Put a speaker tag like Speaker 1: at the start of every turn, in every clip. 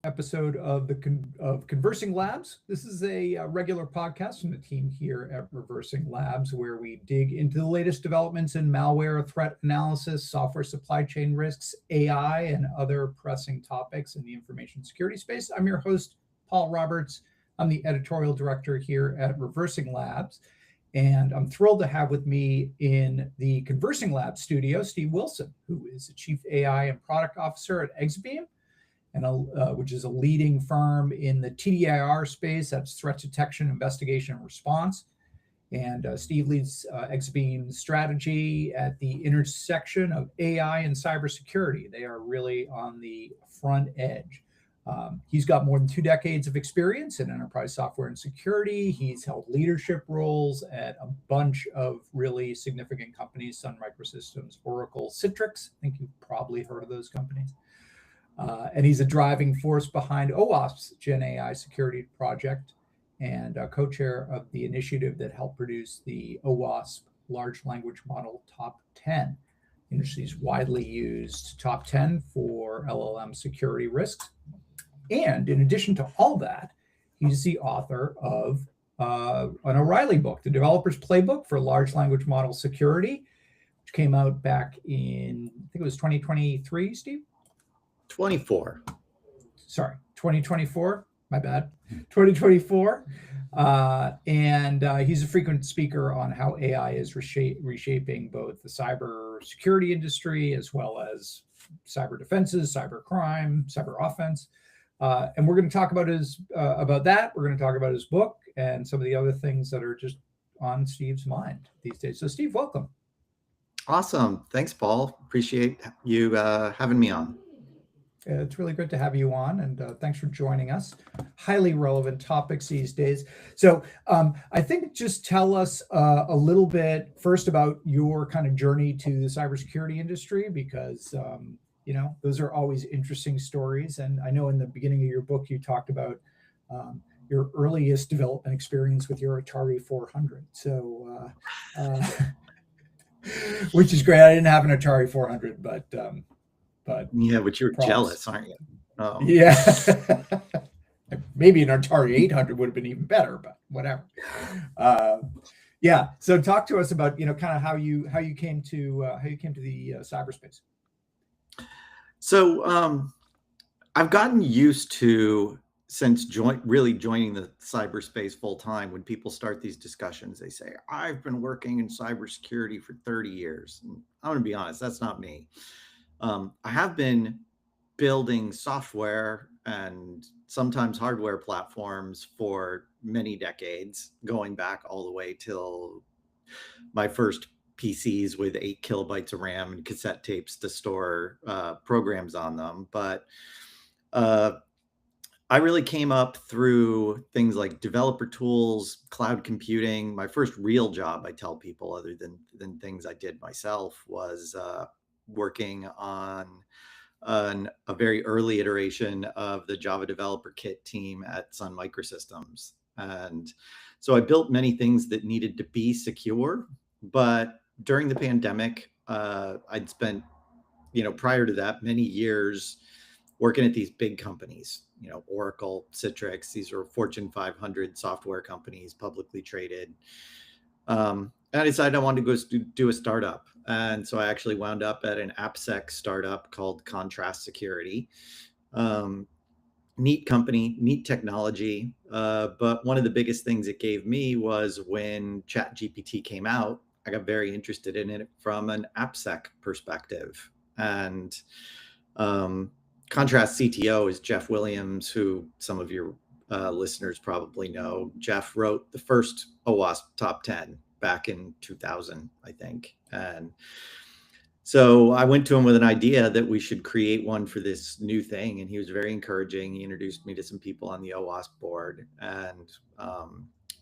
Speaker 1: episode of Conversing Labs. This is a regular podcast from the team here at Reversing Labs, where we dig into the latest developments in malware, threat analysis, software supply chain risks, AI, and other pressing topics in the information security space. I'm your host, Paul Roberts. I'm the editorial director here at Reversing Labs, and I'm thrilled to have with me in the Conversing Labs studio Steve Wilson, who is the Chief AI and Product Officer at Exabeam, which is a leading firm in the TDIR space. That's threat detection, investigation, and response. And Steve leads Exabeam's strategy at the intersection of AI and cybersecurity. They are really on the front edge. He's got more than 2 decades of experience in enterprise software and security. He's held leadership roles at a bunch of really significant companies: Sun Microsystems, Oracle, Citrix. I think you've probably heard of those companies. And he's a driving force behind OWASP's Gen AI security project and co-chair of the initiative that helped produce the OWASP Large Language Model Top 10, industry's widely used top 10 for LLM security risks. And in addition to all that, he's the author of an O'Reilly book, The Developer's Playbook for Large Language Model Security, which came out back in, I think it was 2023, Steve?
Speaker 2: 24.
Speaker 1: Sorry, 2024. My bad. 2024. And he's a frequent speaker on how AI is reshaping both the cyber security industry as well as cyber defenses, cyber crime, cyber offense. And we're going to talk about that. We're going to talk about his book and some of the other things that are just on Steve's mind these days. So, Steve, welcome.
Speaker 2: Awesome. Thanks, Paul. Appreciate you having me on.
Speaker 1: It's really good to have you on, and thanks for joining us. Highly relevant topics these days. So I think just tell us a little bit first about your kind of journey to the cybersecurity industry, because those are always interesting stories. And I know in the beginning of your book you talked about your earliest development experience with your Atari 400. So, which is great. I didn't have an Atari 400, but
Speaker 2: yeah, but you're jealous, aren't you?
Speaker 1: Oh. Yeah. Maybe an Atari 800 would have been even better, but whatever. Yeah. So talk to us about, kind of how you came to the cyberspace.
Speaker 2: So I've gotten used to, since really joining the cyberspace full time, when people start these discussions, they say, I've been working in cybersecurity for 30 years. And I'm going to be honest, that's not me. I have been building software and sometimes hardware platforms for many decades, going back all the way till my first PCs with 8 kilobytes of RAM and cassette tapes to store programs on them. But I really came up through things like developer tools, cloud computing. My first real job, I tell people, other than things I did myself, was working on a very early iteration of the Java Developer Kit team at Sun Microsystems. And so I built many things that needed to be secure. But during the pandemic, I'd spent, prior to that, many years working at these big companies, Oracle, Citrix. These are Fortune 500 software companies, publicly traded. And I decided I wanted to go do a startup. And so I actually wound up at an AppSec startup called Contrast Security. Neat company, neat technology. But one of the biggest things it gave me was when ChatGPT came out, I got very interested in it from an AppSec perspective. And Contrast CTO is Jeff Williams, who some of your listeners probably know. Jeff wrote the first OWASP Top 10 back in 2000, I think. And so I went to him with an idea that we should create one for this new thing. And he was very encouraging. He introduced me to some people on the OWASP board. And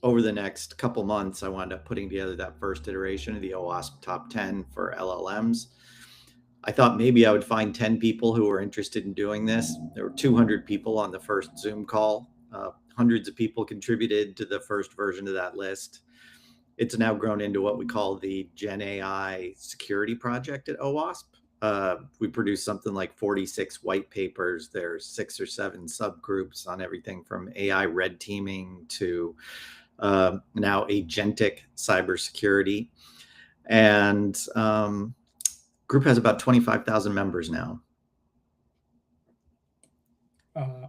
Speaker 2: over the next couple months, I wound up putting together that first iteration of the OWASP Top 10 for LLMs. I thought maybe I would find 10 people who were interested in doing this. There were 200 people on the first Zoom call. Hundreds of people contributed to the first version of that list. It's now grown into what we call the Gen AI security project at OWASP. We produced something like 46 white papers. There's 6 or 7 subgroups on everything from AI red teaming to now agentic cybersecurity. And group has about 25,000 members now.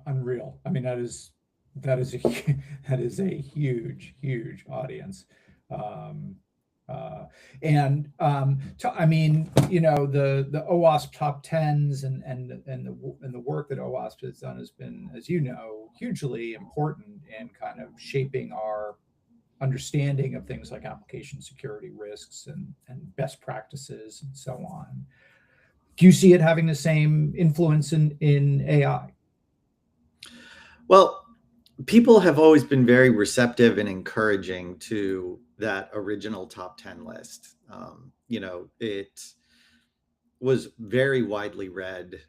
Speaker 1: Unreal. I mean, that is a huge audience. I mean, you know, the OWASP top 10s and the work that OWASP has done has been, as you know, hugely important in kind of shaping our understanding of things like application security risks and best practices and so on. Do you see it having the same influence in AI?
Speaker 2: Well, people have always been very receptive and encouraging to that original top 10 list. You know, it was very widely read.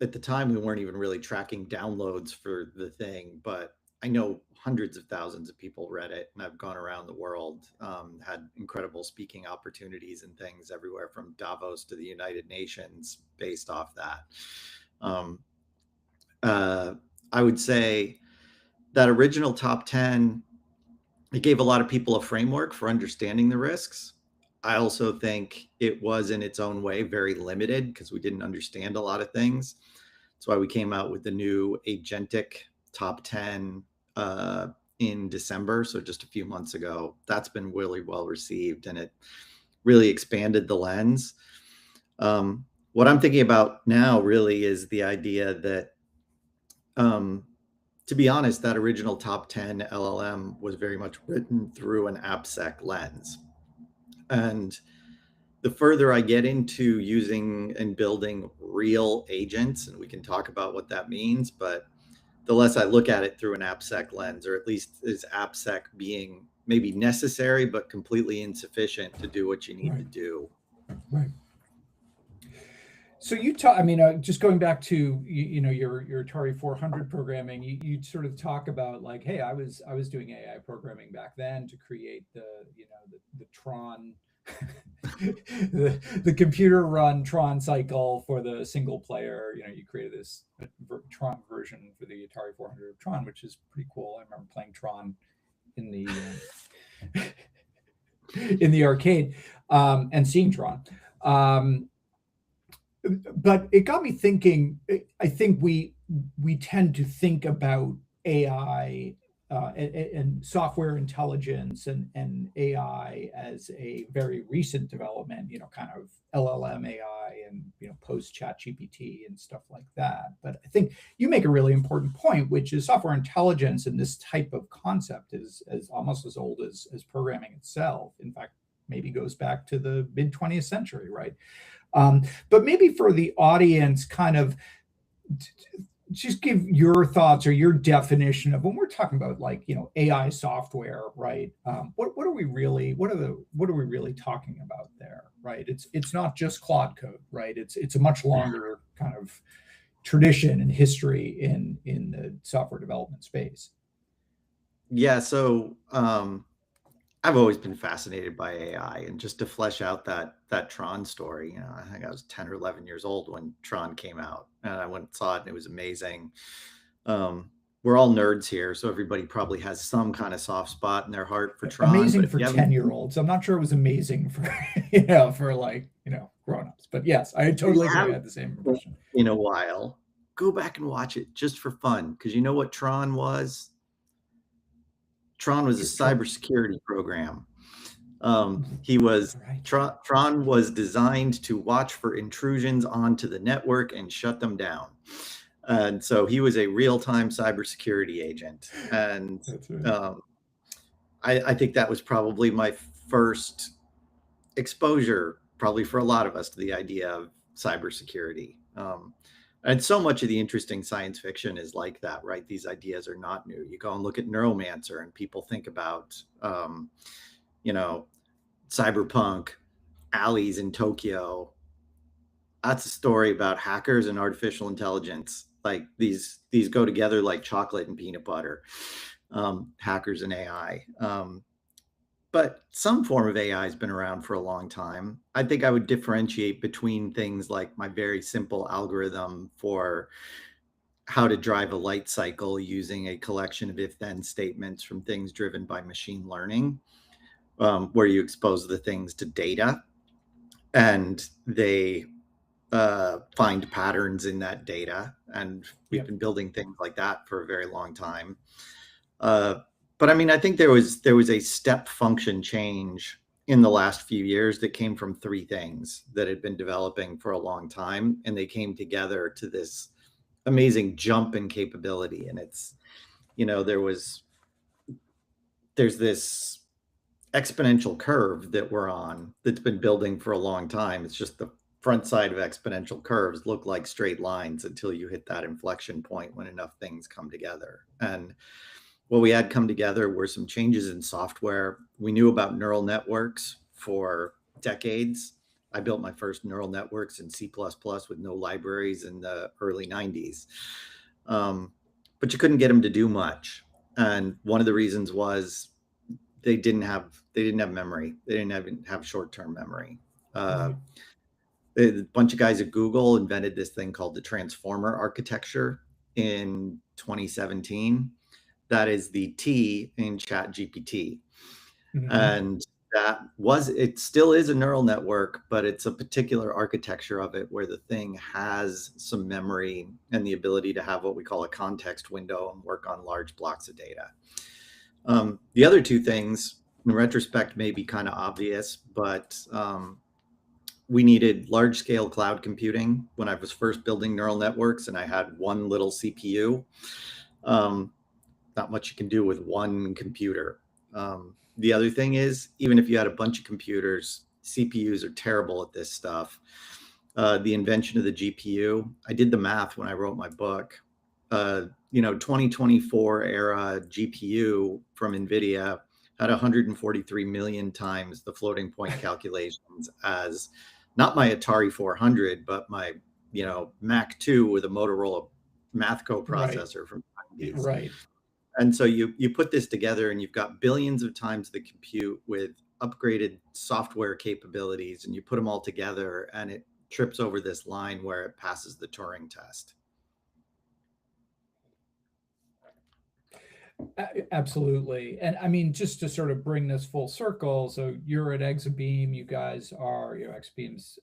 Speaker 2: At the time, we weren't even really tracking downloads for the thing, but I know hundreds of thousands of people read it, and I've gone around the world, had incredible speaking opportunities and things everywhere from Davos to the United Nations based off that. I would say that original top 10, it gave a lot of people a framework for understanding the risks. I also think it was in its own way very limited because we didn't understand a lot of things. That's why we came out with the new agentic top 10 in December. So just a few months ago. That's been really well received, and it really expanded the lens. What I'm thinking about now really is the idea that, to be honest, that original top 10 LLM was very much written through an AppSec lens. And the further I get into using and building real agents, and we can talk about what that means, but the less I look at it through an AppSec lens, or at least is AppSec being maybe necessary, but completely insufficient to do what you need to do.
Speaker 1: Right. So you talk, I mean, just going back to, you know, your Atari 400 programming, you sort of talk about like, hey, I was doing AI programming back then to create the Tron, the computer run Tron cycle for the single player. You know, you created this Tron version for the Atari 400 of Tron, which is pretty cool. I remember playing Tron in the arcade and seeing Tron. But it got me thinking. I think we tend to think about AI and software intelligence and AI as a very recent development, you know, kind of LLM AI and, you know, post ChatGPT and stuff like that. But I think you make a really important point, which is software intelligence and this type of concept is almost as old as programming itself. In fact, maybe goes back to the mid 20th century, right? But maybe for the audience, kind of just give your thoughts or your definition of when we're talking about, like, you know, AI software, right? What are we really talking about there, right? It's not just Claude code, right? It's a much longer kind of tradition and history in the software development space.
Speaker 2: Yeah, so I've always been fascinated by AI, and just to flesh out that Tron story, you know, I think I was 10 or 11 years old when Tron came out, and I went and saw it, and it was amazing. We're all nerds here, so everybody probably has some kind of soft spot in their heart for Tron.
Speaker 1: Amazing for 10-year-olds. I'm not sure it was amazing for for like, you know, grown-ups. But yes, I totally agree. I had the same impression.
Speaker 2: In a while, go back and watch it just for fun, because you know what Tron was? Tron was a cybersecurity program. Tron was designed to watch for intrusions onto the network and shut them down. And so he was a real-time cybersecurity agent. And I think that was probably my first exposure, probably for a lot of us, to the idea of cybersecurity. And so much of the interesting science fiction is like that, right? These ideas are not new. You go and look at Neuromancer, and people think about, you know, cyberpunk, alleys in Tokyo. That's a story about hackers and artificial intelligence. Like these go together like chocolate and peanut butter, hackers and AI. but some form of AI has been around for a long time. I think I would differentiate between things like my very simple algorithm for how to drive a light cycle using a collection of if-then statements from things driven by machine learning, where you expose the things to data and they find patterns in that data. And we've been building things like that for a very long time. But I mean, I think there was a step function change in the last few years that came from three things that had been developing for a long time, and they came together to this amazing jump in capability. And it's, there's this exponential curve that we're on that's been building for a long time. It's just the front side of exponential curves look like straight lines until you hit that inflection point when enough things come together. And what we had come together were some changes in software. We knew about neural networks for decades. I built my first neural networks in C++ with no libraries in the early 90s. But you couldn't get them to do much. And one of the reasons was they didn't have memory. They didn't have short-term memory. A bunch of guys at Google invented this thing called the transformer architecture in 2017. That is the T in ChatGPT. And it still is a neural network, but it's a particular architecture of it where the thing has some memory and the ability to have what we call a context window and work on large blocks of data. The other two things, in retrospect, may be kind of obvious, but we needed large-scale cloud computing when I was first building neural networks, and I had one little CPU. Not much you can do with one computer. The other thing is, even if you had a bunch of computers, CPUs are terrible at this stuff. The invention of the GPU, I did the math when I wrote my book. 2024 era GPU from NVIDIA had 143 million times the floating point calculations as not my Atari 400, but my, Mac 2 with a Motorola math coprocessor from the 90s.
Speaker 1: Right.
Speaker 2: And so you put this together and you've got billions of times the compute with upgraded software capabilities, and you put them all together and it trips over this line where it passes the Turing test.
Speaker 1: Absolutely. And I mean, just to sort of bring this full circle, so you're at Exabeam, you guys are, Exabeam's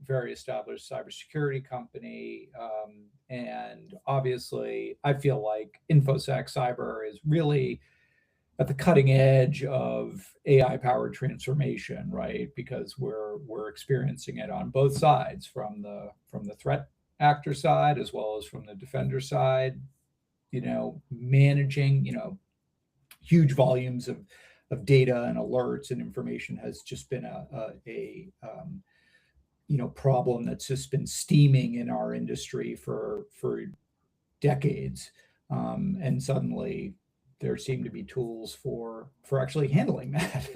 Speaker 1: very established cybersecurity company. And obviously, I feel like InfoSec Cyber is really at the cutting edge of AI-powered transformation, right? Because we're experiencing it on both sides, from the threat actor side as well as from the defender side. Managing, huge volumes of data and alerts and information has just been a problem that's just been steaming in our industry for decades. And suddenly there seem to be tools for actually handling that.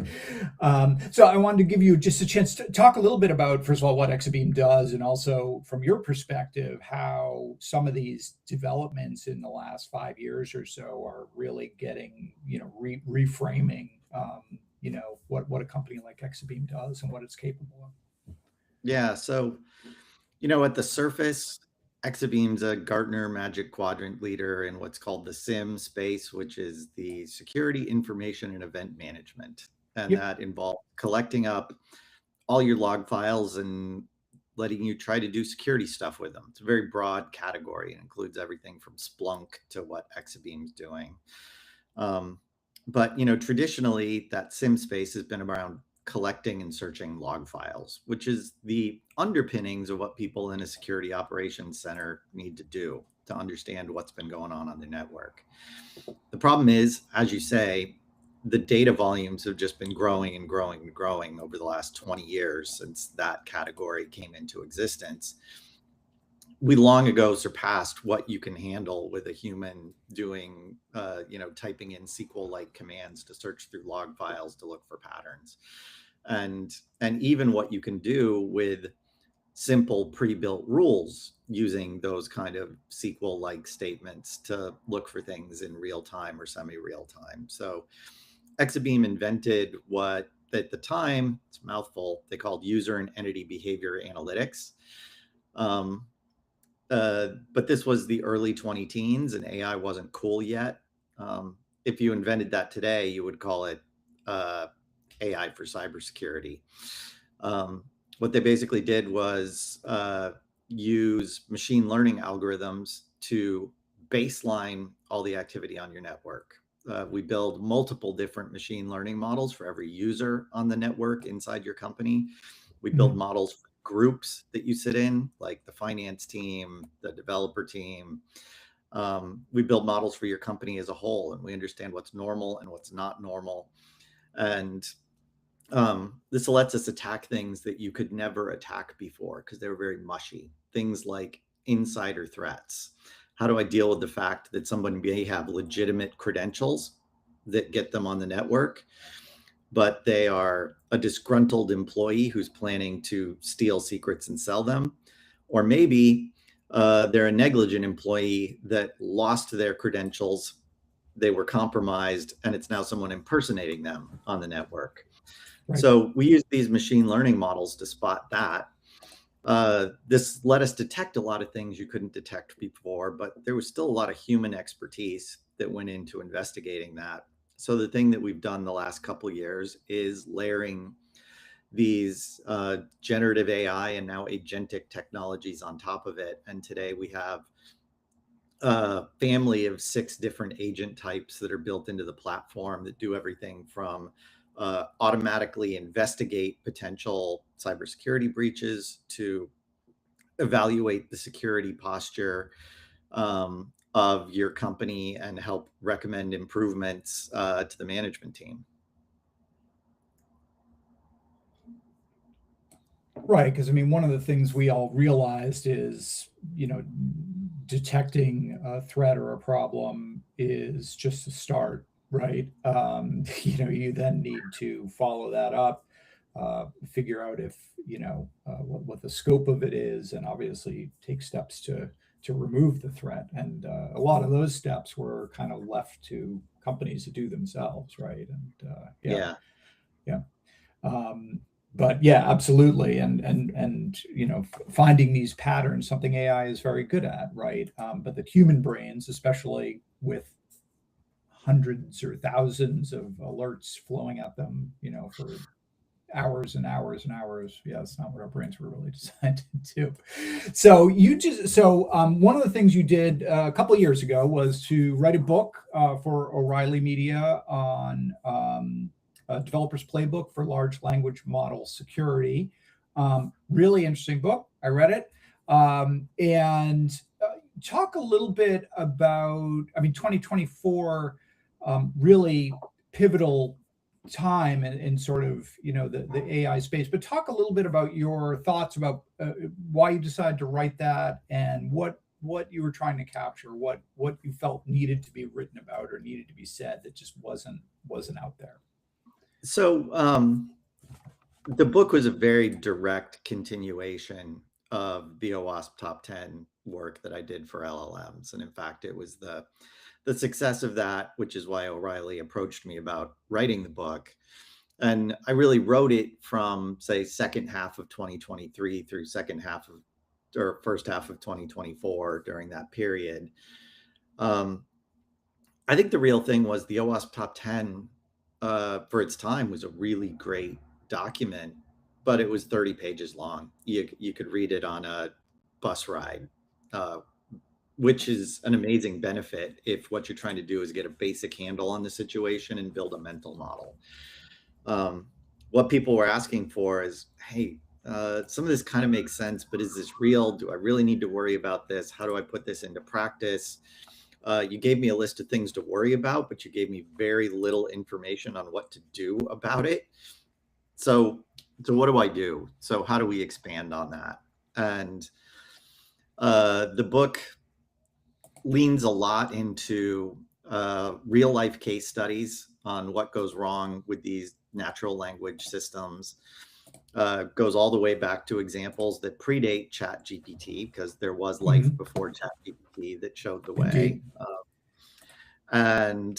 Speaker 1: So I wanted to give you just a chance to talk a little bit about, first of all, what Exabeam does, and also from your perspective, how some of these developments in the last 5 years or so are really getting, reframing, what a company like Exabeam does and what it's capable of.
Speaker 2: Yeah. So, at the surface, Exabeam's a Gartner Magic Quadrant leader in what's called the SIM space, which is the security, information, and event management. And that involves collecting up all your log files and letting you try to do security stuff with them. It's a very broad category. It includes everything from Splunk to what Exabeam's doing. But, traditionally, that SIM space has been around collecting and searching log files, which is the underpinnings of what people in a security operations center need to do to understand what's been going on the network. The problem is, as you say, the data volumes have just been growing and growing and growing over the last 20 years since that category came into existence. We long ago surpassed what you can handle with a human doing, typing in SQL-like commands to search through log files to look for patterns. And even what you can do with simple pre-built rules using those kind of SQL-like statements to look for things in real time or semi-real time. So Exabeam invented what at the time, it's a mouthful, they called user and entity behavior analytics. But this was the early 2010s and AI wasn't cool yet. If you invented that today, you would call it AI for cybersecurity. What they basically did was use machine learning algorithms to baseline all the activity on your network. We build multiple different machine learning models for every user on the network inside your company. We build models for groups that you sit in, like the finance team, the developer team. We build models for your company as a whole, and we understand what's normal and what's not normal. And this lets us attack things that you could never attack before because they were very mushy. Things like insider threats. How do I deal with the fact that someone may have legitimate credentials that get them on the network, but they are a disgruntled employee who's planning to steal secrets and sell them? Or maybe they're a negligent employee that lost their credentials, they were compromised, and it's now someone impersonating them on the network. Right. So we use these machine learning models to spot that. This let us detect a lot of things you couldn't detect before, but there was still a lot of human expertise that went into investigating that. So the thing that we've done the last couple of years is layering these generative AI and now agentic technologies on top of it. And today we have a family of 6 different agent types that are built into the platform that do everything from automatically investigate potential cybersecurity breaches to evaluate the security posture of your company and help recommend improvements to the management team.
Speaker 1: Right, because I mean, one of the things we all realized is, detecting a threat or a problem is just a start, right? You then need to follow that up, figure out if, what the scope of it is, and obviously take steps to remove the threat. And a lot of those steps were kind of left to companies to do themselves, right? And
Speaker 2: Yeah.
Speaker 1: But yeah, absolutely. And finding these patterns, something AI is very good at, right? But the human brains, especially with hundreds or thousands of alerts flowing at them, for hours and hours and hours. Yeah, it's not what our brains were really designed to do. So one of the things you did a couple of years ago was to write a book for O'Reilly Media on Developer's Playbook for Large Language Model Security. Really interesting book. I read it. And talk a little bit about, 2024, really pivotal time in sort of, the AI space, but talk a little bit about your thoughts about why you decided to write that and what you were trying to capture, what you felt needed to be written about or needed to be said that just wasn't out there.
Speaker 2: So the book was a very direct continuation of the OWASP Top 10 work that I did for LLMs. And in fact, it was the success of that, which is why O'Reilly approached me about writing the book. And I really wrote it from, say, second half of 2023 through first half of 2024 during that period. I think the real thing was the OWASP Top 10 for its time was a really great document, but it was 30 pages long. You could read it on a bus ride, which is an amazing benefit if what you're trying to do is get a basic handle on the situation and build a mental model. What people were asking for is, hey, some of this kind of makes sense, but is this real? Do I really need to worry about this? How do I put this into practice? You gave me a list of things to worry about, but you gave me very little information on what to do about it. So what do I do? So how do we expand on that? And the book leans a lot into real life case studies on what goes wrong with these natural language systems. Goes all the way back to examples that predate ChatGPT, because there was life before ChatGPT that showed the way. And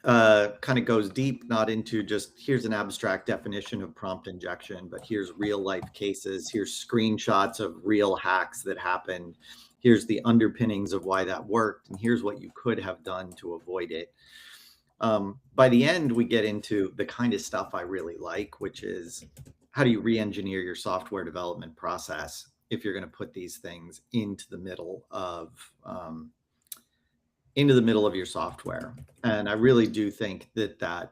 Speaker 2: kind of goes deep, not into just here's an abstract definition of prompt injection, but here's real life cases, here's screenshots of real hacks that happened, here's the underpinnings of why that worked, and here's what you could have done to avoid it. By the end, we get into the kind of stuff I really like, which is how do you re-engineer your software development process if you're going to put these things into the middle of your software. And I really do think that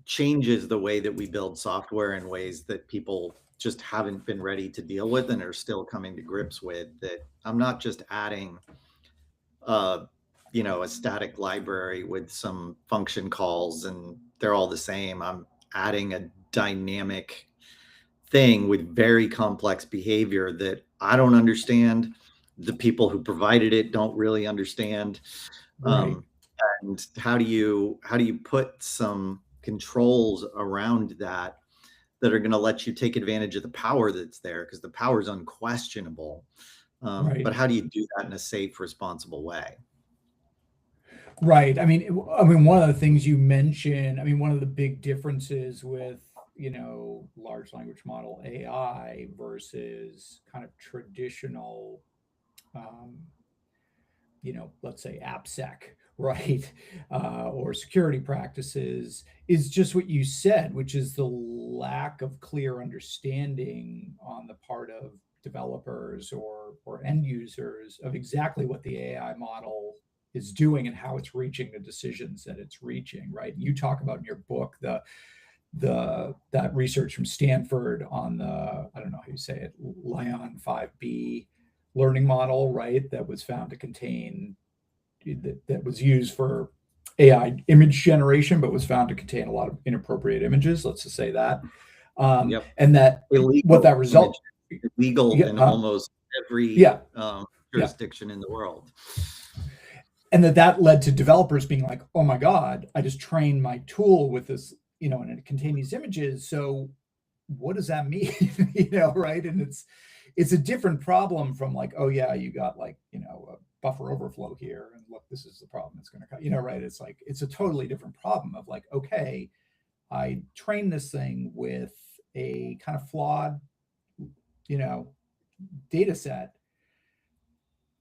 Speaker 2: changes the way that we build software in ways that people just haven't been ready to deal with and are still coming to grips with. That I'm not just adding a static library with some function calls and they're all the same. I'm adding a dynamic thing with very complex behavior that I don't understand. The people who provided it don't really understand.
Speaker 1: Right.
Speaker 2: And how do you put some controls around that are going to let you take advantage of the power that's there, because the power is unquestionable.
Speaker 1: Right.
Speaker 2: But how do you do that in a safe, responsible way?
Speaker 1: Right. I mean, one of the things you mentioned, one of the big differences with, large language model AI versus kind of traditional, let's say AppSec, right? Or security practices is just what you said, which is the lack of clear understanding on the part of developers or end users of exactly what the AI model is doing and how it's reaching the decisions that it's reaching, right? You talk about in your book that research from Stanford on the, I don't know how you say it, Lion 5B learning model, right? That was found to contain, that was used for AI image generation, but was found to contain a lot of inappropriate images. Let's just say that.
Speaker 2: Yep.
Speaker 1: And that
Speaker 2: illegal
Speaker 1: what that result
Speaker 2: illegal in almost every jurisdiction in the world.
Speaker 1: And that led to developers being like, oh my God, I just trained my tool with this, and it contained these images. So what does that mean? Right? And it's a different problem from like, oh yeah, you got like, a buffer overflow here, and look, this is the problem that's going to come, right? It's like, it's a totally different problem of like, okay, I trained this thing with a kind of flawed, data set.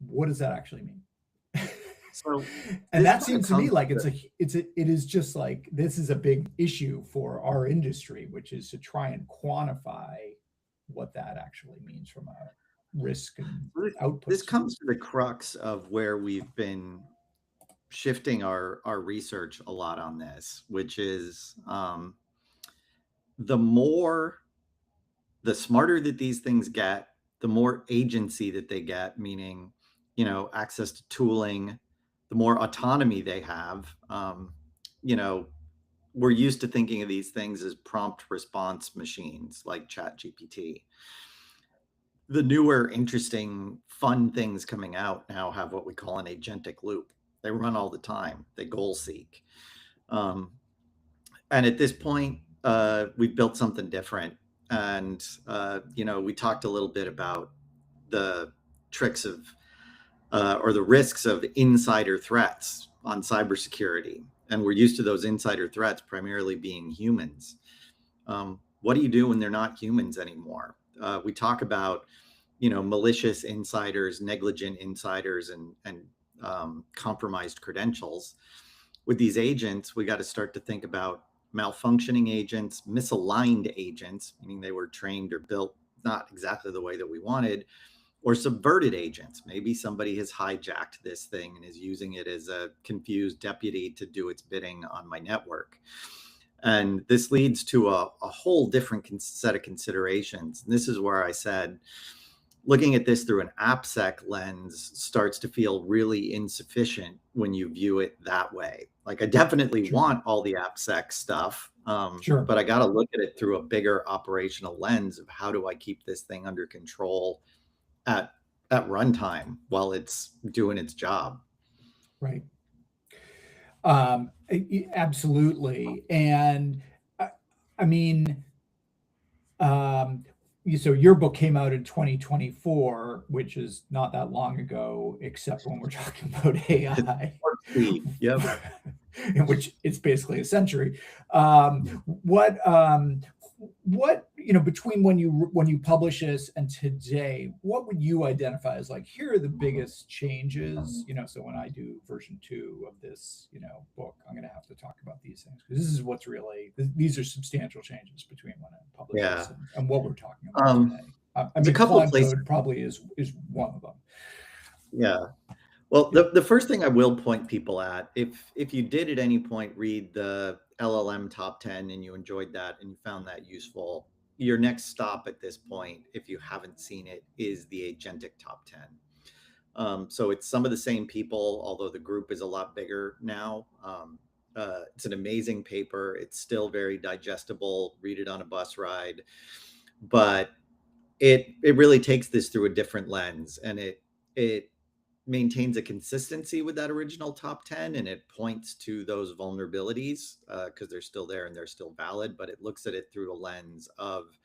Speaker 1: What does that actually mean?
Speaker 2: So,
Speaker 1: and that seems to me like it is just like, this is a big issue for our industry, which is to try and quantify what that actually means from a risk and output.
Speaker 2: This comes to the crux of where we've been shifting our research a lot on this, which is the smarter that these things get, the more agency that they get, meaning, access to tooling, the more autonomy they have. We're used to thinking of these things as prompt response machines like ChatGPT. The newer, interesting, fun things coming out now have what we call an agentic loop. They run all the time. They goal seek. And at this point, we've built something different. And, we talked a little bit about the tricks of, or the risks of insider threats on cybersecurity. And we're used to those insider threats primarily being humans. What do you do when they're not humans anymore? We talk about, malicious insiders, negligent insiders, and compromised credentials. With these agents, we got to start to think about malfunctioning agents, misaligned agents, meaning they were trained or built not exactly the way that we wanted, or subverted agents. Maybe somebody has hijacked this thing and is using it as a confused deputy to do its bidding on my network. And this leads to a whole different set of considerations. And this is where I said, looking at this through an AppSec lens starts to feel really insufficient when you view it that way. Like, I definitely want all the AppSec stuff, but I got to look at it through a bigger operational lens of how do I keep this thing under control at runtime while it's doing its job.
Speaker 1: Right. Absolutely. And so your book came out in 2024, which is not that long ago, except when we're talking about AI.
Speaker 2: Yep.
Speaker 1: in which it's basically a century. What between when you publish this and today, what would you identify as like, here are the biggest changes? So when I do version 2 of this book, I'm going to have to talk about these things, because this is what's really, these are substantial changes between when I publish this and what we're talking about today. I mean,
Speaker 2: a couple
Speaker 1: Claude
Speaker 2: places
Speaker 1: Code probably is one of them.
Speaker 2: Yeah. Well, the first thing I will point people at, if you did at any point read the LLM top 10 and you enjoyed that and you found that useful, your next stop at this point, if you haven't seen it, is the agentic top 10. So it's some of the same people, although the group is a lot bigger now. It's an amazing paper. It's still very digestible. Read it on a bus ride, but it really takes this through a different lens, and it maintains a consistency with that original top 10, and it points to those vulnerabilities because they're still there and they're still valid, but it looks at it through a lens of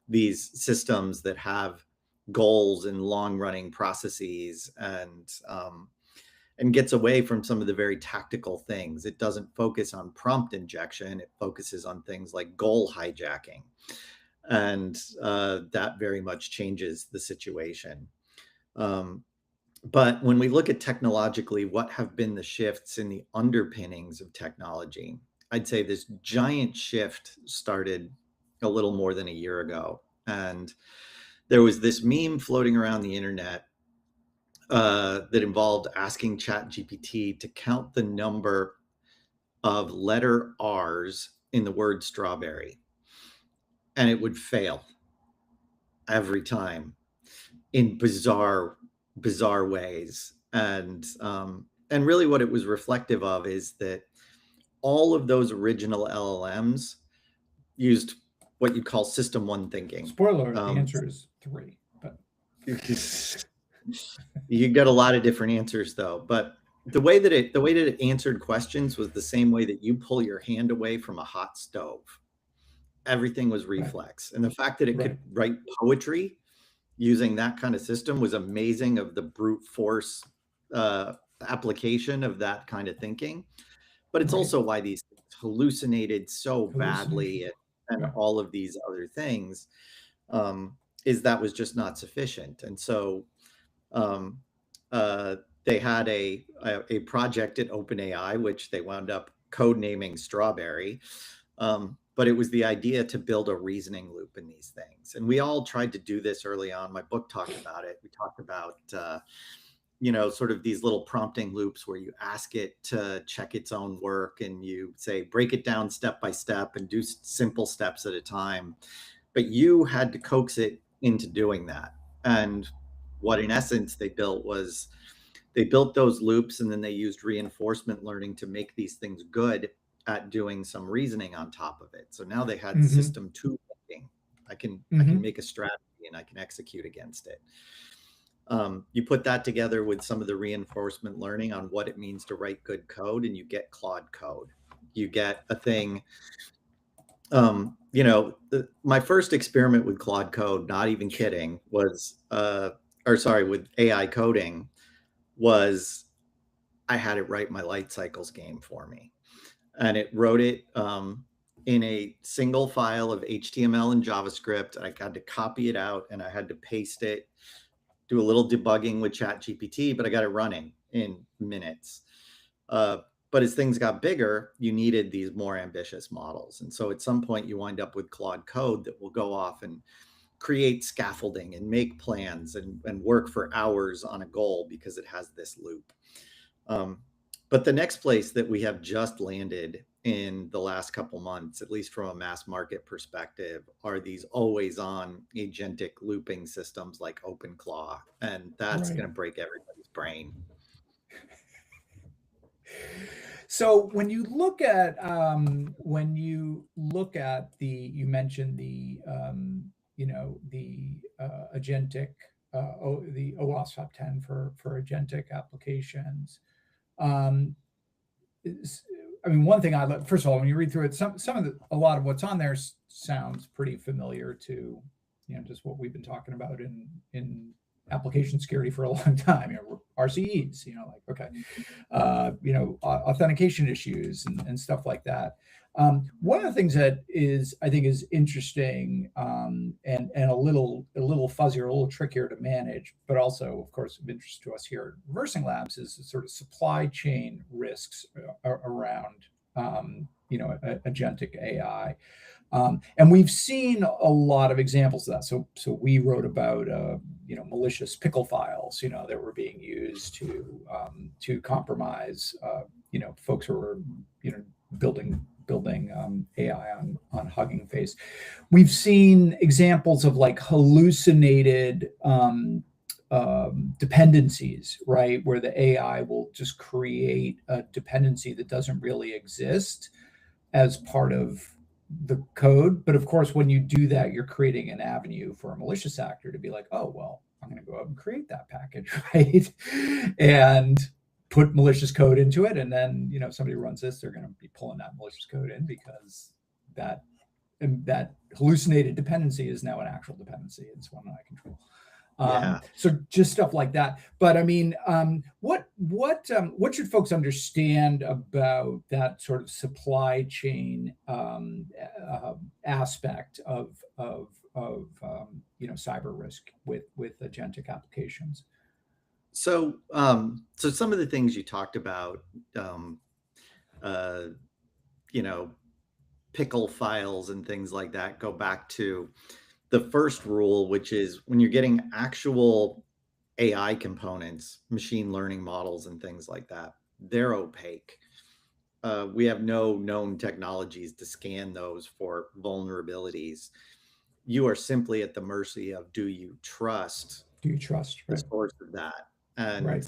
Speaker 2: these systems that have goals and long-running processes, and gets away from some of the very tactical things. It doesn't focus on prompt injection. It focuses on things like goal hijacking, and that very much changes the situation. But when we look at technologically, what have been the shifts in the underpinnings of technology, I'd say this giant shift started a little more than a year ago. And there was this meme floating around the internet that involved asking ChatGPT to count the number of letter R's in the word strawberry. And it would fail every time in bizarre ways. And really what it was reflective of is that all of those original LLMs used what you call system one thinking.
Speaker 1: Spoiler, the answer is 3, but
Speaker 2: you get a lot of different answers though. But the way that it answered questions was the same way that you pull your hand away from a hot stove. Everything was reflex. Right. And the fact that it could write poetry using that kind of system was amazing, of the brute force application of that kind of thinking. But it's also why these hallucinated so badly and all of these other things, is that was just not sufficient. And so they had a project at OpenAI, which they wound up codenaming Strawberry. But it was the idea to build a reasoning loop in these things. And we all tried to do this early on. My book talked about it. We talked about, sort of these little prompting loops where you ask it to check its own work, and you say, break it down step by step and do simple steps at a time. But you had to coax it into doing that. And what in essence they built was, they built those loops, and then they used reinforcement learning to make these things good at doing some reasoning on top of it. So now they had system 2 thinking. I can make a strategy and I can execute against it. You put that together with some of the reinforcement learning on what it means to write good code, and you get Claude Code. You get a thing. My first experiment with Claude Code, not even kidding, was with AI coding, was I had it write my light cycles game for me. And it wrote it in a single file of HTML and JavaScript. I had to copy it out, and I had to paste it, do a little debugging with ChatGPT, but I got it running in minutes. But as things got bigger, you needed these more ambitious models. And so at some point you wind up with Claude Code that will go off and create scaffolding and make plans and work for hours on a goal because it has this loop. But the next place that we have just landed in the last couple months, at least from a mass market perspective, are these always on agentic looping systems like OpenClaw. And that's going to break everybody's brain.
Speaker 1: So when you look at you mentioned the agentic, the OWASP top 10 for agentic applications. One thing first of all, when you read through it, a lot of what's on there sounds pretty familiar to, just what we've been talking about in application security for a long time, RCEs, like, okay, authentication issues and stuff like that. One of the things that I think is interesting, and a little fuzzier, a little trickier to manage, but also, of course, of interest to us here at ReversingLabs, is the sort of supply chain risks around agentic AI. And we've seen a lot of examples of that. So we wrote about malicious pickle files, that were being used to compromise folks who were building AI on Hugging Face. We've seen examples of like hallucinated dependencies, right, where the AI will just create a dependency that doesn't really exist as part of the code. But of course, when you do that, you're creating an avenue for a malicious actor to be like, oh, well, I'm going to go out and create that package, right? And put malicious code into it. And then, if somebody runs this, they're going to be pulling that malicious code in because that hallucinated dependency is now an actual dependency. It's one that I control. So just stuff like that. But I mean, what should folks understand about that sort of supply chain aspect of cyber risk with agentic applications?
Speaker 2: So some of the things you talked about, pickle files and things like that, go back to the first rule, which is when you're getting actual AI components, machine learning models and things like that, they're opaque. We have no known technologies to scan those for vulnerabilities. You are simply at the mercy of, do you trust the source of that? And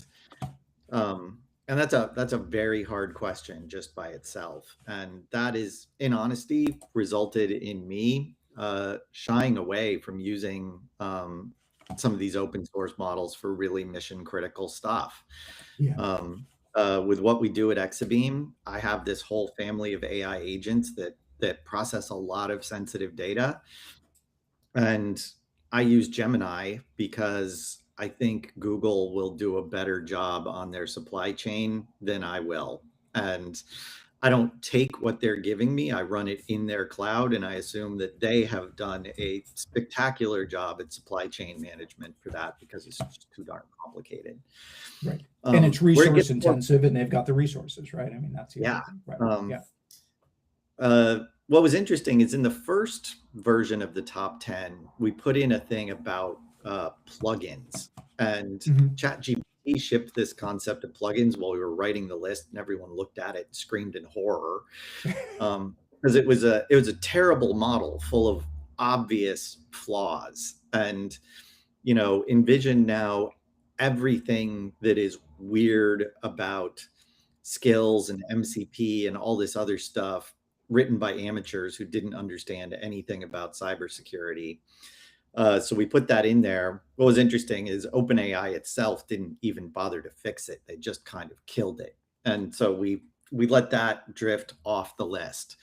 Speaker 2: and that's a very hard question just by itself. And that is, in honesty, resulted in me shying away from using some of these open source models for really mission critical stuff. With what we do at Exabeam, I have this whole family of AI agents that process a lot of sensitive data. And I use Gemini because I think Google will do a better job on their supply chain than I will. And I don't take what they're giving me. I run it in their cloud, and I assume that they have done a spectacular job at supply chain management for that because it's just too darn complicated.
Speaker 1: Right. And it's resource intensive, and they've got the resources, right? I mean, that's the other thing. Right.
Speaker 2: What was interesting is in the first version of the top 10, we put in a thing about plugins, and ChatGPT shipped this concept of plugins while we were writing the list, and everyone looked at it and screamed in horror because it was a terrible model full of obvious flaws. And envision now everything that is weird about skills and MCP and all this other stuff written by amateurs who didn't understand anything about cybersecurity. So we put that in there. What was interesting is OpenAI itself didn't even bother to fix it. They just kind of killed it. And so we let that drift off the list.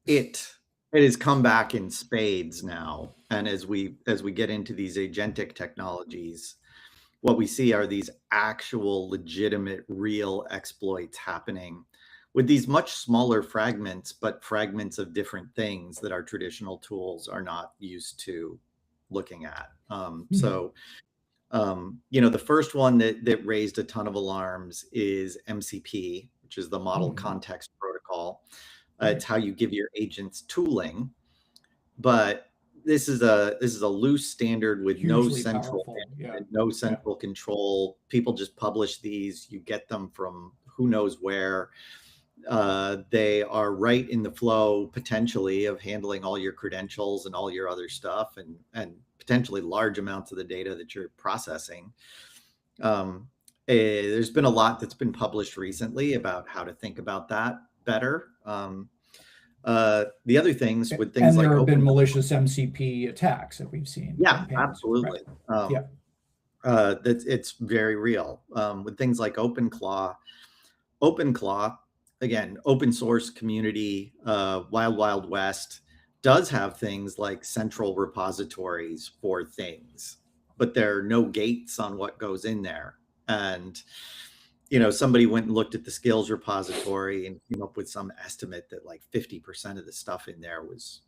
Speaker 2: It has come back in spades now. And as we get into these agentic technologies, what we see are these actual legitimate real exploits happening with these much smaller fragments, but fragments of different things that our traditional tools are not used to looking at. The first one that raised a ton of alarms is MCP, which is the Model Context Protocol. It's how you give your agents tooling, but this is a loose standard with no central control. People just publish these. You get them from who knows where. They are right in the flow potentially of handling all your credentials and all your other stuff and potentially large amounts of the data that you're processing. There's been a lot that's been published recently about how to think about that better. The other things with things like
Speaker 1: there have been malicious MCP attacks that we've seen.
Speaker 2: Yeah, absolutely. Right. It's very real. With things like OpenClaw, again, open source community, wild west. does have things like central repositories for things, but there are no gates on what goes in there. And, somebody went and looked at the skills repository and came up with some estimate that like 50% of the stuff in there was,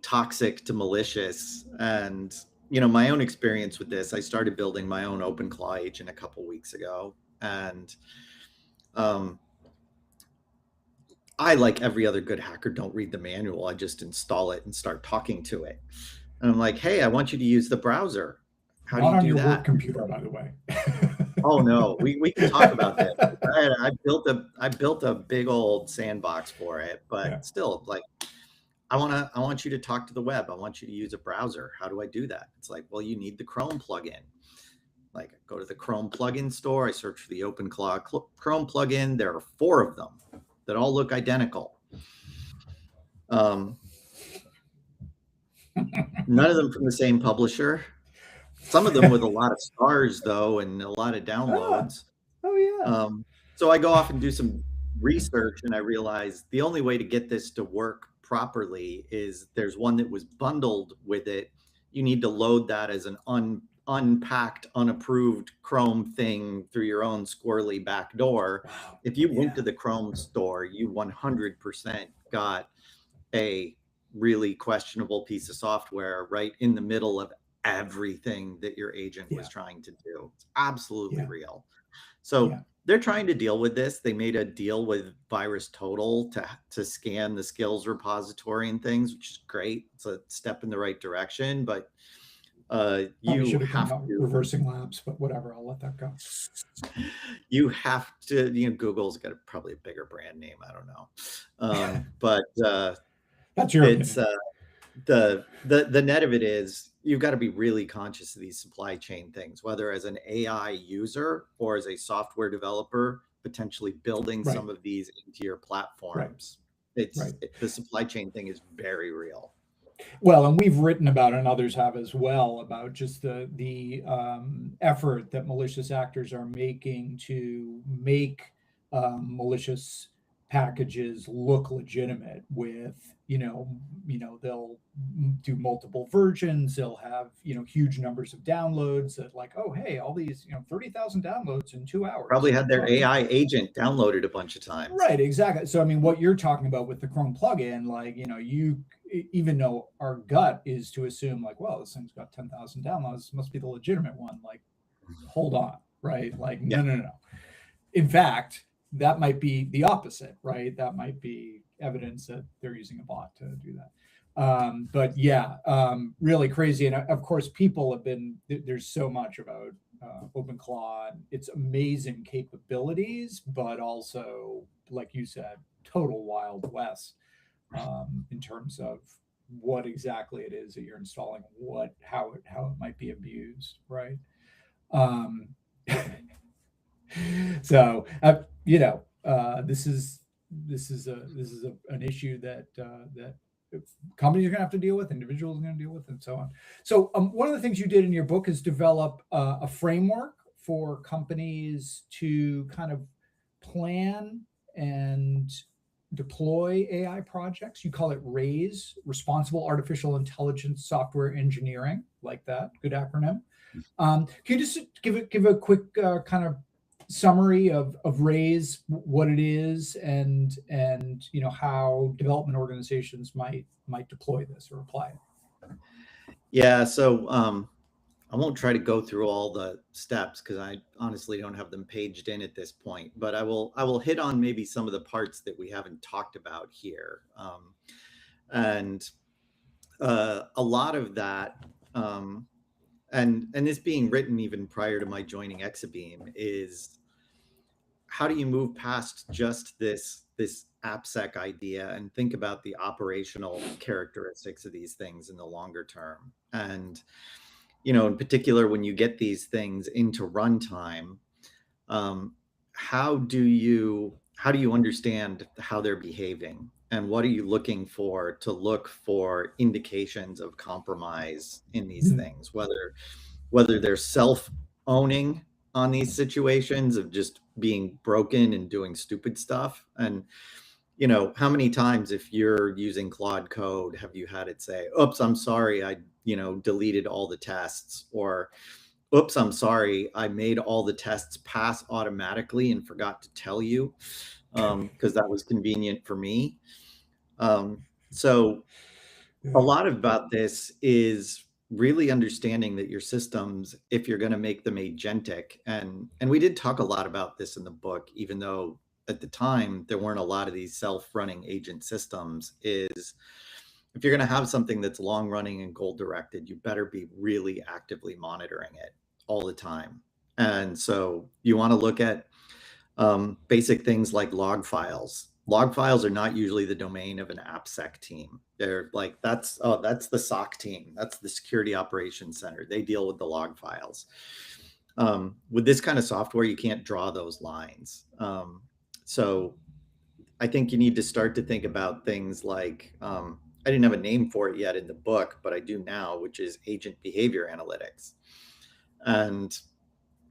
Speaker 2: toxic to malicious. And, my own experience with this, I started building my own OpenClaw agent a couple weeks ago. And, I, like every other good hacker, don't read the manual. I just install it and start talking to it. And I'm like, hey, I want you to use the browser. How
Speaker 1: Not
Speaker 2: do you
Speaker 1: on
Speaker 2: do
Speaker 1: your
Speaker 2: that?
Speaker 1: work computer, by the way.
Speaker 2: Oh no, we can talk about that. I built a big old sandbox for it, but still, like, I want you to talk to the web. I want you to use a browser. How do I do that? It's like, well, you need the Chrome plugin. Like, go to the Chrome plugin store. I search for the OpenClaw Chrome plugin. There are 4 of them that all look identical. None of them from the same publisher. Some of them with a lot of stars, though, and a lot of downloads.
Speaker 1: Oh yeah.
Speaker 2: So I go off and do some research, and I realize the only way to get this to work properly is there's one that was bundled with it. You need to load that as an unpacked, unapproved Chrome thing through your own squirrely back door. Wow. If you went to the Chrome store, you 100% got a really questionable piece of software right in the middle of everything that your agent was trying to do. It's absolutely real. So they're trying to deal with this. They made a deal with VirusTotal to scan the skills repository and things, which is great. It's a step in the right direction, but you have to
Speaker 1: ReversingLabs, but whatever, I'll let that go.
Speaker 2: You have to, Google's got probably a bigger brand name. I don't know. But
Speaker 1: that's your
Speaker 2: it's the net of it is you've got to be really conscious of these supply chain things, whether as an AI user or as a software developer, potentially building some of these into your platforms. The supply chain thing is very real.
Speaker 1: Well, and we've written about, and others have as well, about just the effort that malicious actors are making to make malicious packages look legitimate with, they'll do multiple versions. They'll have, huge numbers of downloads that like, oh, hey, all these, 30,000 downloads in 2 hours.
Speaker 2: Probably had their AI agent downloaded a bunch of times.
Speaker 1: Right, exactly. So, I mean, what you're talking about with the Chrome plugin, like, even though our gut is to assume like, well, this thing's got 10,000 downloads, must be the legitimate one. Like, hold on, right? Like, no. In fact, that might be the opposite, right? That might be evidence that they're using a bot to do that. But really crazy. And of course, people have been, there's so much about OpenClaw, its amazing capabilities, but also, like you said, total Wild West in terms of what exactly it is that you're installing, how it might be abused, right? So this is an issue that companies are going to have to deal with, individuals are going to deal with, and so on. So one of the things you did in your book is develop a framework for companies to kind of plan and deploy AI projects. You call it RAISE, Responsible Artificial Intelligence Software Engineering, like that. Good acronym. Can you just give a quick kind of summary of RAISE, what it is, and how development organizations might deploy this or apply it?
Speaker 2: Yeah, so I won't try to go through all the steps because I honestly don't have them paged in at this point, but I will hit on maybe some of the parts that we haven't talked about here. And a lot of that, and this being written even prior to my joining Exabeam, is how do you move past just this AppSec idea and think about the operational characteristics of these things in the longer term? And in particular, when you get these things into runtime, how do you understand how they're behaving, and what are you looking for to look for indications of compromise in these things, whether they're self-owning on these situations of just being broken and doing stupid stuff. And how many times if you're using Claude Code, have you had it say, oops, I'm sorry, I, deleted all the tests, or oops, I'm sorry, I made all the tests pass automatically and forgot to tell you because that was convenient for me. So a lot about this is really understanding that your systems, if you're going to make them agentic, and we did talk a lot about this in the book, even though at the time there weren't a lot of these self-running agent systems, is if you're going to have something that's long running and goal directed, you better be really actively monitoring it all the time. And so you want to look at basic things like log files. Log files are not usually the domain of an AppSec team. They're like, that's the SOC team. That's the Security Operations Center. They deal with the log files. With this kind of software, you can't draw those lines. So I think you need to start to think about things like, I didn't have a name for it yet in the book, but I do now, which is agent behavior analytics. And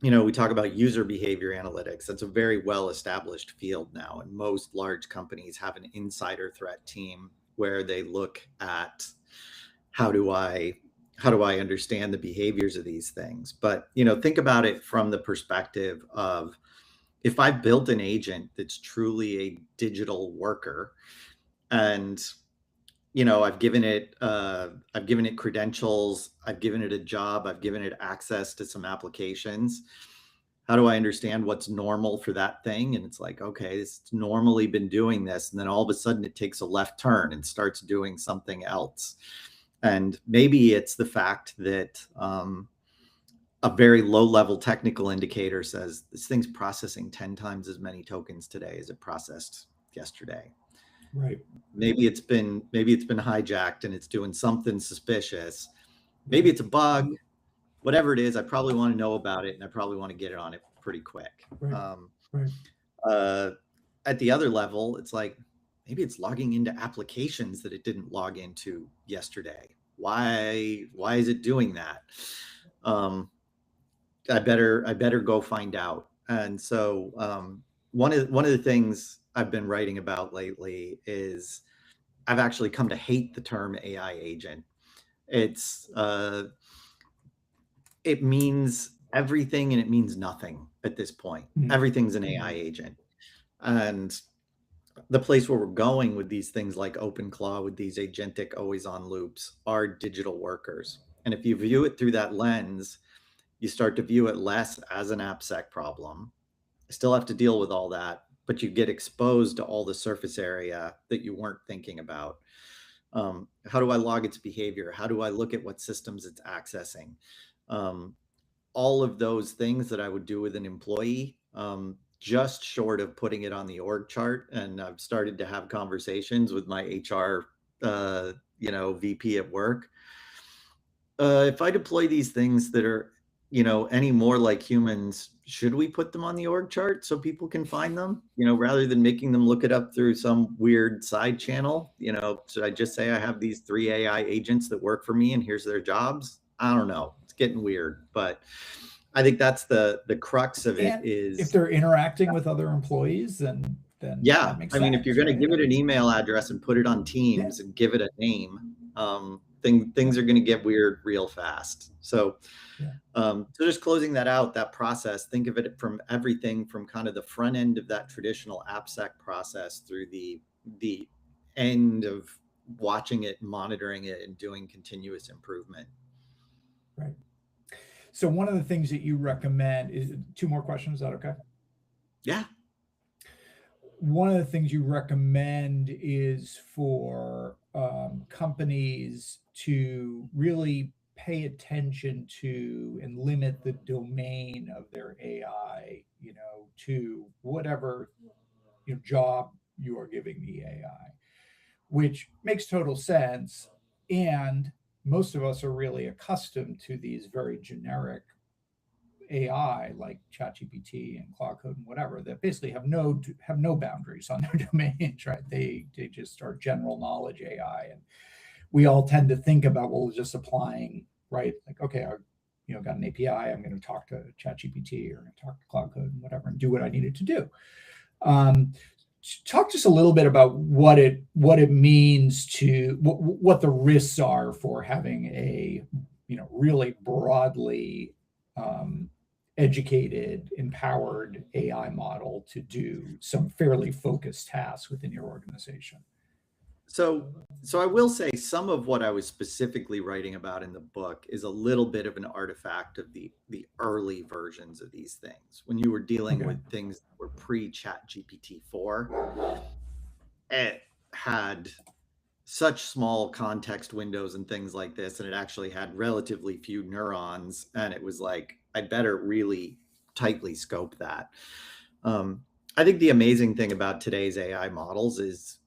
Speaker 2: we talk about user behavior analytics. That's a very well-established field now, and most large companies have an insider threat team where they look at how do I understand the behaviors of these things. But think about it from the perspective of, if I've built an agent that's truly a digital worker, and I've given it credentials, I've given it a job, I've given it access to some applications. How do I understand what's normal for that thing? And it's like, okay, it's normally been doing this. And then all of a sudden it takes a left turn and starts doing something else. And maybe it's the fact that a very low level technical indicator says this thing's processing 10 times as many tokens today as it processed yesterday.
Speaker 1: Right.
Speaker 2: Maybe it's been hijacked and it's doing something suspicious. Maybe it's a bug. Whatever it is, I probably want to know about it, and I probably want to get it on it pretty quick.
Speaker 1: Right.
Speaker 2: At the other level, it's like, maybe it's logging into applications that it didn't log into yesterday. Why is it doing that? I better go find out. And so one of the things I've been writing about lately is I've actually come to hate the term AI agent. It means everything and it means nothing at this point. Everything's an AI agent. And the place where we're going with these things like OpenClaw, with these agentic always on loops, are digital workers. And if you view it through that lens, you start to view it less as an AppSec problem. I still have to deal with all that, but you get exposed to all the surface area that you weren't thinking about. How do I log its behavior? How do I look at what systems it's accessing? All of those things that I would do with an employee, just short of putting it on the org chart. And I've started to have conversations with my HR, VP at work. If I deploy these things that are, any more like humans, should we put them on the org chart so people can find them, rather than making them look it up through some weird side channel? Should I just say I have these 3 AI agents that work for me and here's their jobs? I don't know. It's getting weird, but I think that's the crux of it. Is
Speaker 1: if they're interacting with other employees, then
Speaker 2: yeah,
Speaker 1: that makes
Speaker 2: I mean,
Speaker 1: sense,
Speaker 2: if you're going to give it an email address and put it on Teams and give it a name, things are going to get weird real fast. So, so just closing that out, that process, think of it from everything from kind of the front end of that traditional AppSec process through the end of watching it, monitoring it, and doing continuous improvement.
Speaker 1: Right. So one of the things that you recommend is 2 more questions. Is that okay?
Speaker 2: Yeah.
Speaker 1: One of the things you recommend is for companies to really pay attention to and limit the domain of their AI, to whatever job you are giving the AI, which makes total sense. And most of us are really accustomed to these very generic AI like ChatGPT and Claude Code and whatever that basically have no boundaries on their domains, right? They just are general knowledge AI, and we all tend to think about, well, just applying, right? Like, okay, I got an API, I'm going to talk to ChatGPT or talk to Claude Code and whatever, and do what I needed to do. talk just a little bit about what it means to what the risks are for having a really broadly educated, empowered AI model to do some fairly focused tasks within your organization.
Speaker 2: So I will say some of what I was specifically writing about in the book is a little bit of an artifact of the early versions of these things. When you were dealing with things that were pre-Chat GPT-4, it had such small context windows and things like this, and it actually had relatively few neurons, and it was like, I'd better really tightly scope that. I think the amazing thing about today's AI models is,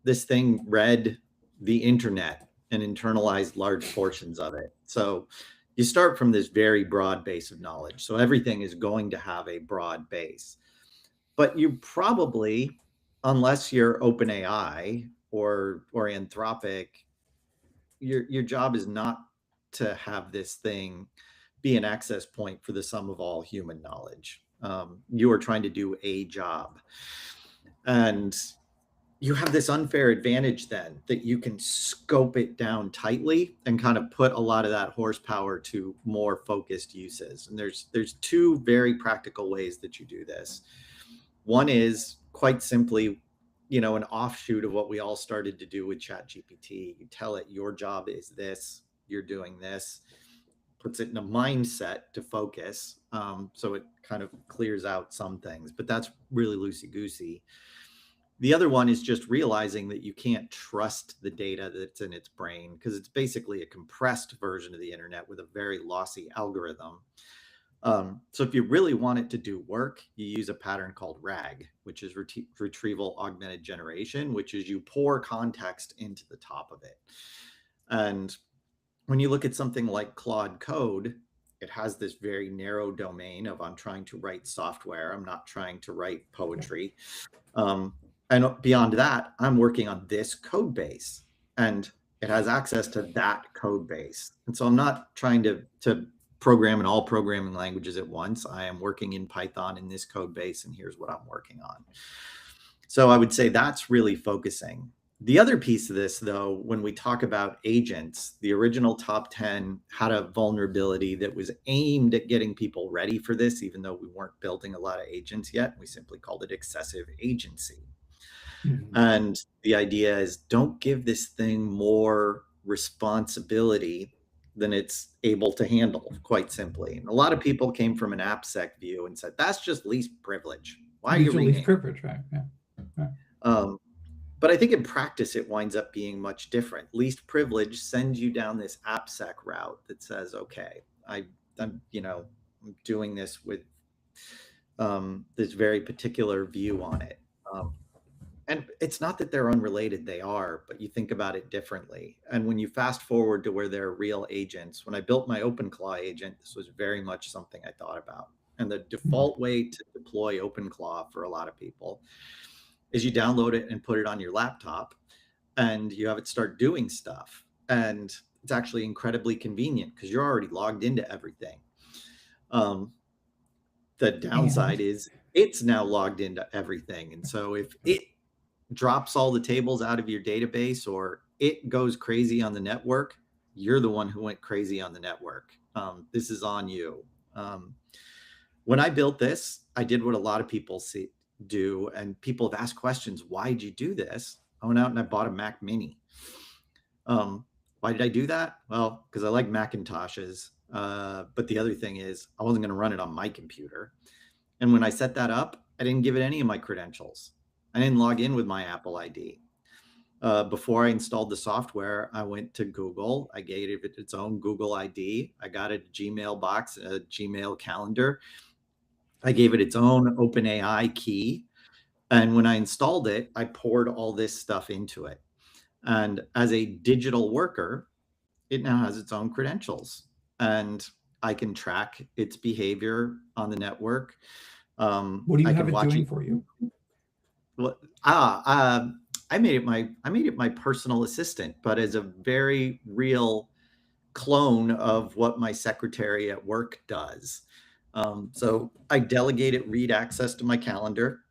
Speaker 2: this thing read the internet and internalized large portions of it. So you start from this very broad base of knowledge. So everything is going to have a broad base. But you probably, unless you're OpenAI or Anthropic, your job is not to have this thing be an access point for the sum of all human knowledge. You are trying to do a job. And you have this unfair advantage then that you can scope it down tightly and kind of put a lot of that horsepower to more focused uses. And there's two very practical ways that you do this. One is quite simply, an offshoot of what we all started to do with ChatGPT. You tell it your job is this, you're doing this, puts it in a mindset to focus. So it kind of clears out some things, but that's really loosey-goosey. The other one is just realizing that you can't trust the data that's in its brain because it's basically a compressed version of the internet with a very lossy algorithm. So if you really want it to do work, you use a pattern called RAG, which is retrieval augmented generation, which is you pour context into the top of it. And when you look at something like Claude Code, it has this very narrow domain of I'm trying to write software. I'm not trying to write poetry. And beyond that, I'm working on this code base, and it has access to that code base. And so I'm not trying to program in all programming languages at once. I am working in Python in this code base, and here's what I'm working on. So I would say that's really focusing. The other piece of this, though, when we talk about agents, the original top 10 had a vulnerability that was aimed at getting people ready for this, even though we weren't building a lot of agents yet. We simply called it excessive agency. And the idea is don't give this thing more responsibility than it's able to handle, quite simply. And a lot of people came from an AppSec view and said, that's just least privilege. Why are you renaming?
Speaker 1: Least privilege, right? Yeah.
Speaker 2: But I think in practice, it winds up being much different. Least privilege sends you down this AppSec route that says, okay, I'm doing this with this very particular view on it. And it's not that they're unrelated, they are, but you think about it differently. And when you fast forward to where there are real agents, when I built my OpenClaw agent, this was very much something I thought about. And the default way to deploy OpenClaw for a lot of people is you download it and put it on your laptop and you have it start doing stuff. And it's actually incredibly convenient because you're already logged into everything. The downside is it's now logged into everything. And so if it drops all the tables out of your database or it goes crazy on the network, you're the one who went crazy on the network. This is on you. When I built this, I did what a lot of people do, and people have asked questions. Why did you do this? I went out and I bought a Mac Mini. Why did I do that? Well, because I like Macintoshes. But the other thing is I wasn't going to run it on my computer. And when I set that up, I didn't give it any of my credentials. I didn't log in with my Apple ID. Before I installed the software, I went to Google. I gave it its own Google ID. I got a Gmail box, a Gmail calendar. I gave it its own OpenAI key. And when I installed it, I poured all this stuff into it. And as a digital worker, it now has its own credentials. And I can track its behavior on the network.
Speaker 1: What do you have it doing for you?
Speaker 2: Well, I made it my personal assistant, but as a very real clone of what my secretary at work does. So I delegate it read access to my calendar.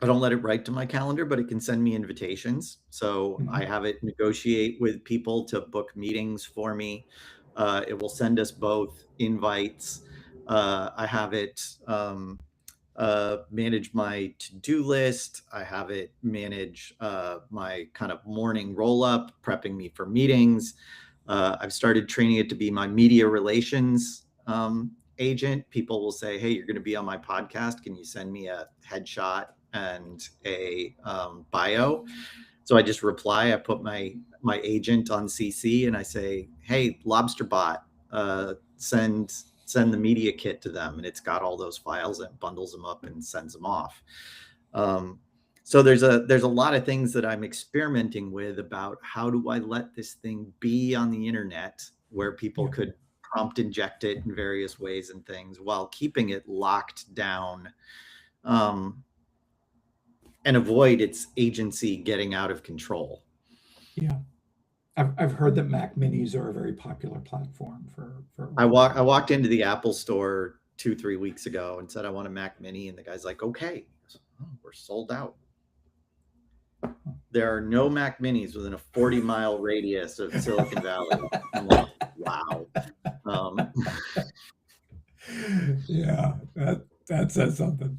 Speaker 2: I don't let it write to my calendar, but it can send me invitations. So I have it negotiate with people to book meetings for me. It will send us both invites. I have it manage my to-do list. I have it manage my kind of morning roll-up, prepping me for meetings. I've started training it to be my media relations agent. People will say, hey, you're going to be on my podcast. Can you send me a headshot and a bio? So I just reply, I put my agent on CC and I say, hey, LobsterBot, send the media kit to them. And it's got all those files and bundles them up and sends them off. So there's a lot of things that I'm experimenting with about how do I let this thing be on the internet where people could prompt inject it in various ways and things while keeping it locked down, and avoid its agency getting out of control.
Speaker 1: Yeah. I've heard that Mac Minis are a very popular platform for
Speaker 2: I walked into the Apple store 2-3 weeks ago and said I want a Mac Mini, and the guy's like, okay. Oh, we're sold out. There are no Mac Minis within a 40-mile radius of Silicon Valley. I'm like, wow.
Speaker 1: Yeah, that says something.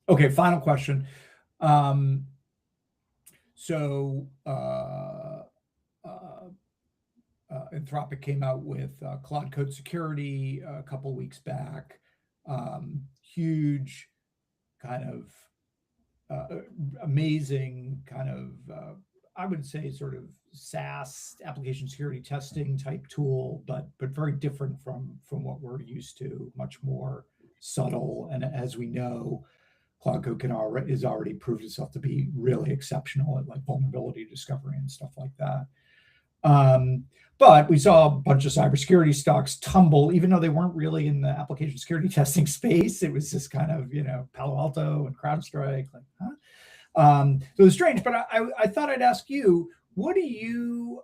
Speaker 1: Okay, final question. So Anthropic came out with Cloud Code Security a couple weeks back. Huge kind of amazing kind of, I would say sort of SaaS application security testing type tool, but very different from what we're used to, much more subtle. And as we know, Cloud Code is already proved itself to be really exceptional at like vulnerability discovery and stuff like that. But we saw a bunch of cybersecurity stocks tumble, even though they weren't really in the application security testing space. It was just kind of, Palo Alto and CrowdStrike, like, huh? So it was strange, but I thought I'd ask you, what do you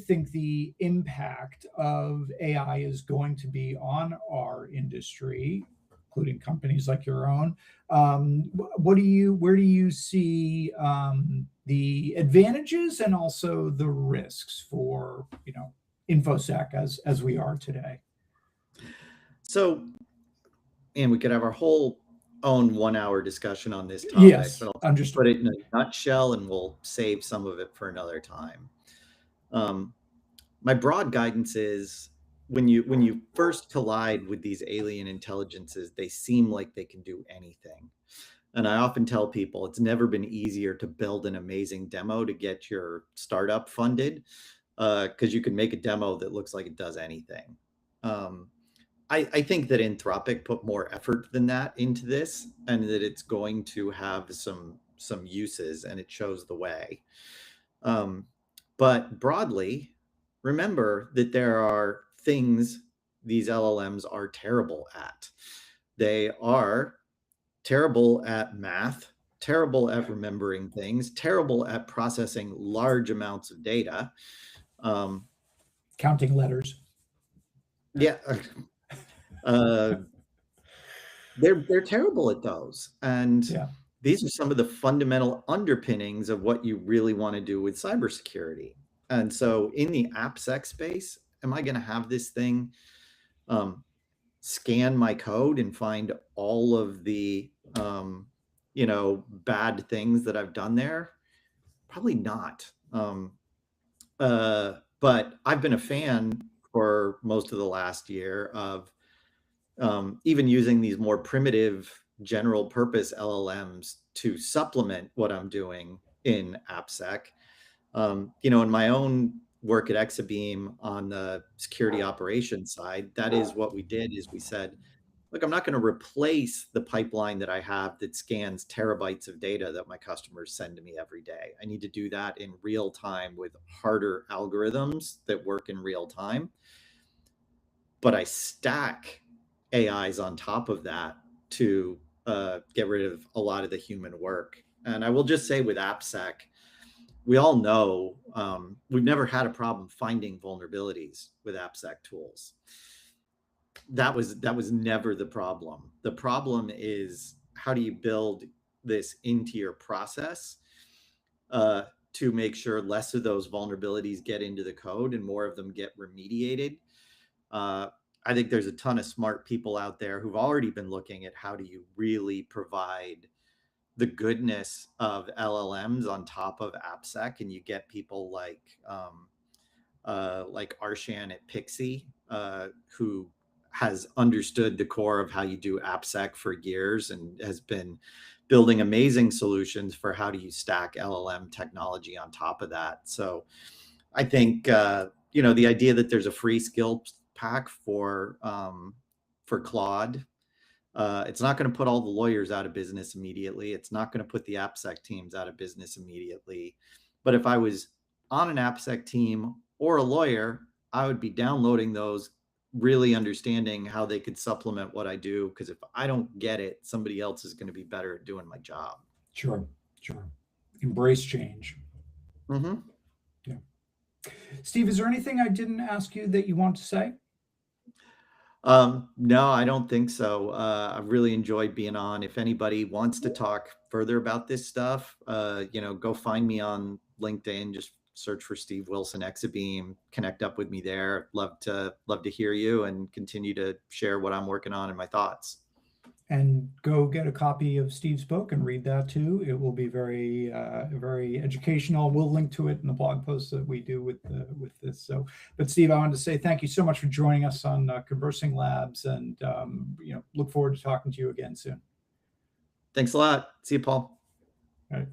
Speaker 1: think the impact of AI is going to be on our industry, including companies like your own? Where do you see the advantages and also the risks for InfoSec as we are today?
Speaker 2: So, and we could have our whole own 1-hour discussion on this topic,
Speaker 1: yes,
Speaker 2: but I'll just put it in a nutshell and we'll save some of it for another time. My broad guidance is when you first collide with these alien intelligences, they seem like they can do anything. And I often tell people it's never been easier to build an amazing demo to get your startup funded, because you can make a demo that looks like it does anything. I think that Anthropic put more effort than that into this, and that it's going to have some uses, and it shows the way. But broadly, remember that there are things these LLMs are terrible at. They are terrible at math, terrible at remembering things, terrible at processing large amounts of data.
Speaker 1: Counting letters.
Speaker 2: Yeah. They're terrible at those. And these are some of the fundamental underpinnings of what you really want to do with cybersecurity. And so in the AppSec space, am I going to have this thing scan my code and find all of the bad things that I've done there? Probably not. But I've been a fan for most of the last year of even using these more primitive general purpose LLMs to supplement what I'm doing in AppSec. In my own work at Exabeam on the security operations side, that is what we did, is we said, look, I'm not going to replace the pipeline that I have that scans terabytes of data that my customers send to me every day. I need to do that in real time with harder algorithms that work in real time. But I stack AIs on top of that to get rid of a lot of the human work. And I will just say with AppSec, we all know we've never had a problem finding vulnerabilities with AppSec tools. That was never the problem. The problem is, how do you build this into your process to make sure less of those vulnerabilities get into the code and more of them get remediated. I think there's a ton of smart people out there who've already been looking at how do you really provide the goodness of LLMs on top of AppSec, and you get people like Arshan at Pixie, who has understood the core of how you do AppSec for years and has been building amazing solutions for how do you stack LLM technology on top of that. So I think the idea that there's a free skill pack for Claude. It's not going to put all the lawyers out of business immediately. It's not going to put the AppSec teams out of business immediately. But if I was on an AppSec team or a lawyer, I would be downloading those, really understanding how they could supplement what I do. Because if I don't get it, somebody else is going to be better at doing my job.
Speaker 1: Sure. Embrace change.
Speaker 2: Mm-hmm.
Speaker 1: Yeah. Steve, is there anything I didn't ask you that you want to say?
Speaker 2: No, I don't think so. I've really enjoyed being on. If anybody wants to talk further about this stuff, go find me on LinkedIn. Just search for Steve Wilson Exabeam, connect up with me there. Love to hear you and continue to share what I'm working on and my thoughts.
Speaker 1: And go get a copy of Steve's book and read that too. It will be very, very educational. We'll link to it in the blog post that we do with this. So, but Steve, I wanted to say thank you so much for joining us on Conversing Labs, and look forward to talking to you again soon.
Speaker 2: Thanks a lot. See you, Paul.
Speaker 1: All right.